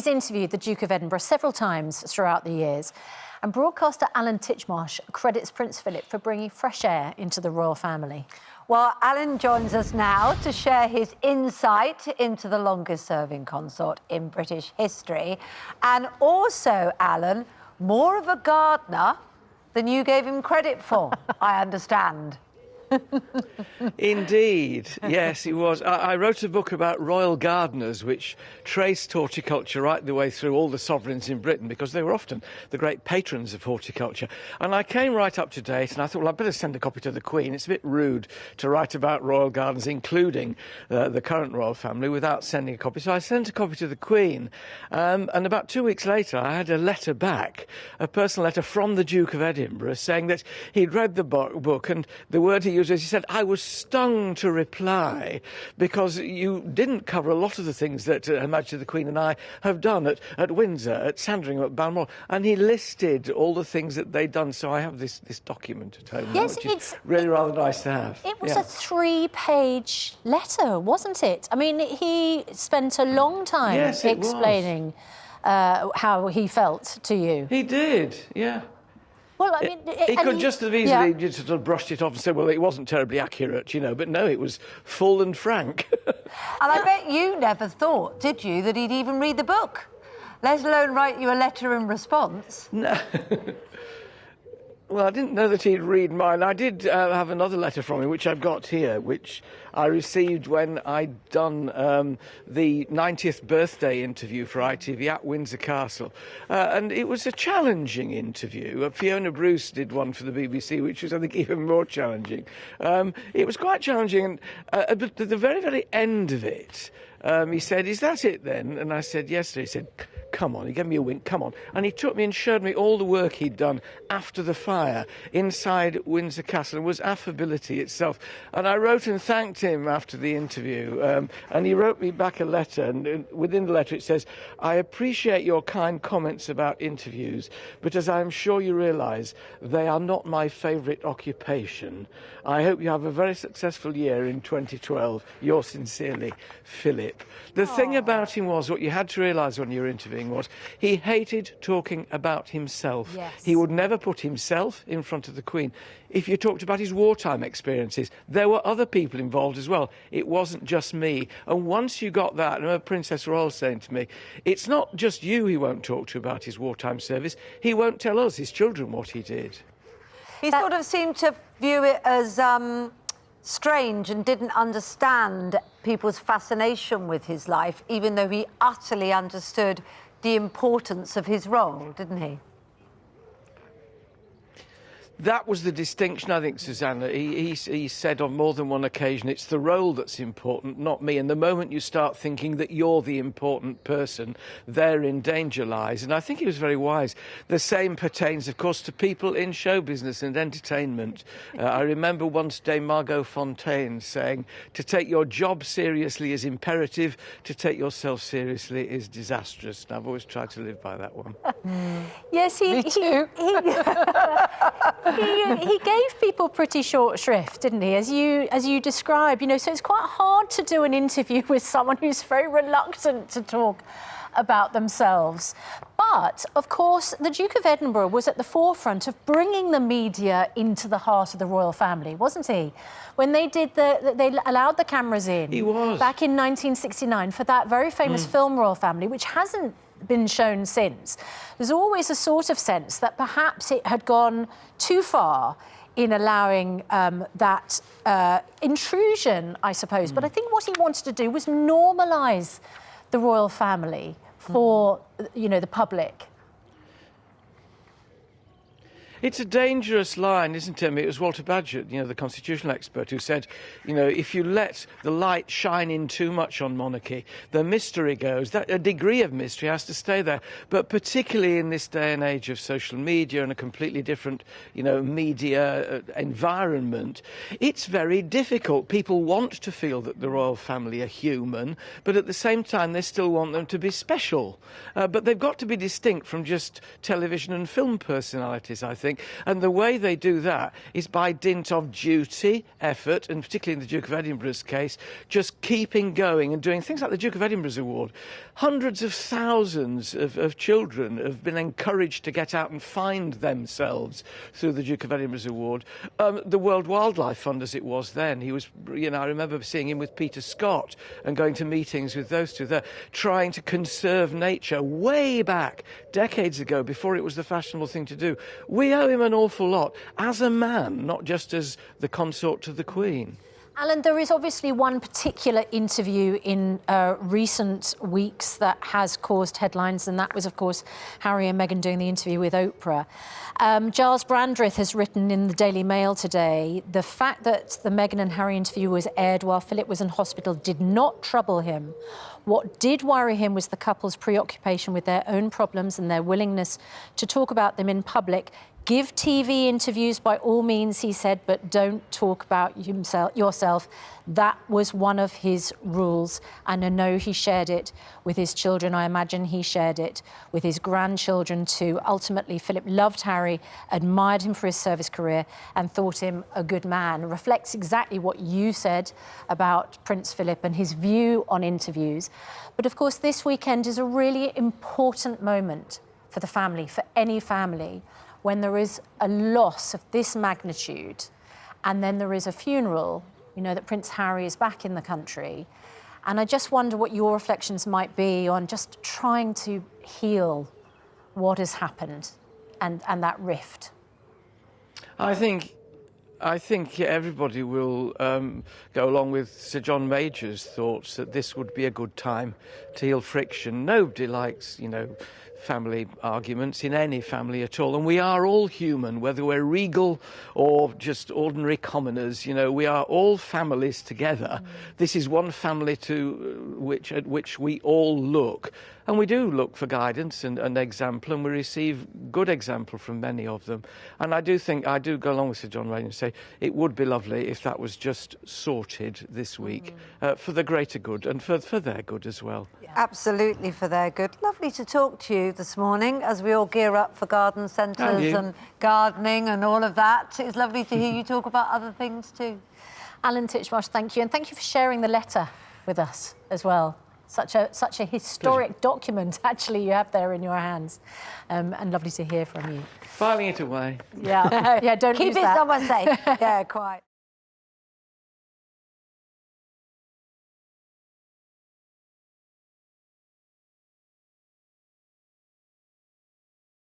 He's interviewed the Duke of Edinburgh several times throughout the years, and broadcaster Alan Titchmarsh credits Prince Philip for bringing fresh air into the royal family. Well, Alan joins us now to share his insight into the longest-serving consort in British history. And also, Alan, more of a gardener than you gave him credit for, I understand. Indeed, yes, he was. I wrote a book about royal gardeners which traced horticulture right the way through all the sovereigns in Britain, because they were often the great patrons of horticulture. And I came right up to date, and I thought, well, I'd better send a copy to the Queen. It's a bit rude to write about royal gardens, including the current royal family, without sending a copy. So I sent a copy to the Queen, and about 2 weeks later I had a letter back, a personal letter from the Duke of Edinburgh, saying that he'd read the book, and the word he used, he said, I was stung to reply because you didn't cover a lot of the things that Her Majesty the Queen and I have done at Windsor, at Sandringham, at Balmoral. And he listed all the things that they'd done. So I have this document at home, yes, which is really rather nice to have. It was a 3-page letter, wasn't it? I mean, he spent a long time explaining how he felt to you. He did, yeah. Well, I mean... He could just have easily just sort of brushed it off and said, well, it wasn't terribly accurate, you know, but no, it was full and frank. And I bet you never thought, did you, that he'd even read the book, let alone write you a letter in response? No. Well, I didn't know that he'd read mine. I did have another letter from him, which I've got here, which I received when I'd done the 90th birthday interview for ITV at Windsor Castle. And it was a challenging interview. Fiona Bruce did one for the BBC, which was, I think, even more challenging. It was quite challenging. And at the very, very end of it, he said, is that it then? And I said, yes. He said, come on. He gave me a wink, come on. And he took me and showed me all the work he'd done after the fire inside Windsor Castle. It was affability itself. And I wrote and thanked him after the interview. And he wrote me back a letter. And within the letter it says, I appreciate your kind comments about interviews, but as I'm sure you realise, they are not my favourite occupation. I hope you have a very successful year in 2012. Yours sincerely, Philip. The thing about him was, what you had to realise when you were interviewing was, he hated talking about himself. Yes. He would never put himself in front of the Queen. If you talked about his wartime experiences, there were other people involved as well. It wasn't just me. And once you got that, I remember Princess Royal saying to me, it's not just you he won't talk to about his wartime service. He won't tell us, his children, what he did. He sort of seemed to view it as strange and didn't understand people's fascination with his life, even though he utterly understood the importance of his role, didn't he? That was the distinction, I think, Susanna. He said on more than one occasion, it's the role that's important, not me. And the moment you start thinking that you're the important person, therein danger lies. And I think he was very wise. The same pertains, of course, to people in show business and entertainment. I remember once Dame Margot Fontaine saying, to take your job seriously is imperative, to take yourself seriously is disastrous. And I've always tried to live by that one. Yes, Me too. He gave people pretty short shrift, didn't he, as you describe, you know, so it's quite hard to do an interview with someone who's very reluctant to talk about themselves. But, of course, the Duke of Edinburgh was at the forefront of bringing the media into the heart of the royal family, wasn't he? When they did they allowed the cameras in. He was. Back in 1969 for that very famous film Royal Family, which hasn't been shown since. There's always a sort of sense that perhaps it had gone too far in allowing that intrusion, I suppose. But I think what he wanted to do was normalise the royal family for, you know, the public. It's a dangerous line, isn't it? I mean, it was Walter Bagehot, you know, the constitutional expert, who said, you know, if you let the light shine in too much on monarchy, the mystery goes. That a degree of mystery has to stay there. But particularly in this day and age of social media and a completely different, you know, media environment, it's very difficult. People want to feel that the royal family are human, but at the same time, they still want them to be special. But they've got to be distinct from just television and film personalities, I think. something. And the way they do that is by dint of duty, effort, and particularly in the Duke of Edinburgh's case, just keeping going and doing things like the Duke of Edinburgh's Award. Hundreds of thousands of children have been encouraged to get out and find themselves through the Duke of Edinburgh's Award. The World Wildlife Fund, as it was then, he was, I remember seeing him with Peter Scott and going to meetings with those two. They're trying to conserve nature way back, decades ago, before it was the fashionable thing to do. We owe him an awful lot as a man, not just as the consort to the Queen. Alan, there is obviously one particular interview in recent weeks that has caused headlines, and that was, of course, Harry and Meghan doing the interview with Oprah. Giles Brandreth has written in the Daily Mail today, the fact that the Meghan and Harry interview was aired while Philip was in hospital did not trouble him. What did worry him was the couple's preoccupation with their own problems and their willingness to talk about them in public. Give TV interviews by all means, he said, but don't talk about yourself. That was one of his rules. And I know he shared it with his children. I imagine he shared it with his grandchildren too. Ultimately, Philip loved Harry, admired him for his service career and thought him a good man. Reflects exactly what you said about Prince Philip and his view on interviews. But of course, this weekend is a really important moment for the family, for any family, when there is a loss of this magnitude and then there is a funeral, that Prince Harry is back in the country. And I just wonder what your reflections might be on just trying to heal what has happened and that rift. I think everybody will go along with Sir John Major's thoughts that this would be a good time to heal friction. Nobody likes, family arguments in any family at all. And we are all human, whether we're regal or just ordinary commoners. We are all families together. This is one family at which we all look. And we do look for guidance and example, and we receive good example from many of them. And I do go along with Sir John Reid and say it would be lovely if that was just sorted this week for the greater good and for their good as well. Absolutely, for their good. Lovely to talk to you this morning as we all gear up for garden centres and gardening and all of that. It's lovely to hear you talk about other things too. Alan Titchmarsh, thank you. And thank you for sharing the letter with us as well. Such a historic document, actually, you have there in your hands. And lovely to hear from you. Filing it away. Yeah, don't Keep use it that. somewhere safe. Yeah, quite.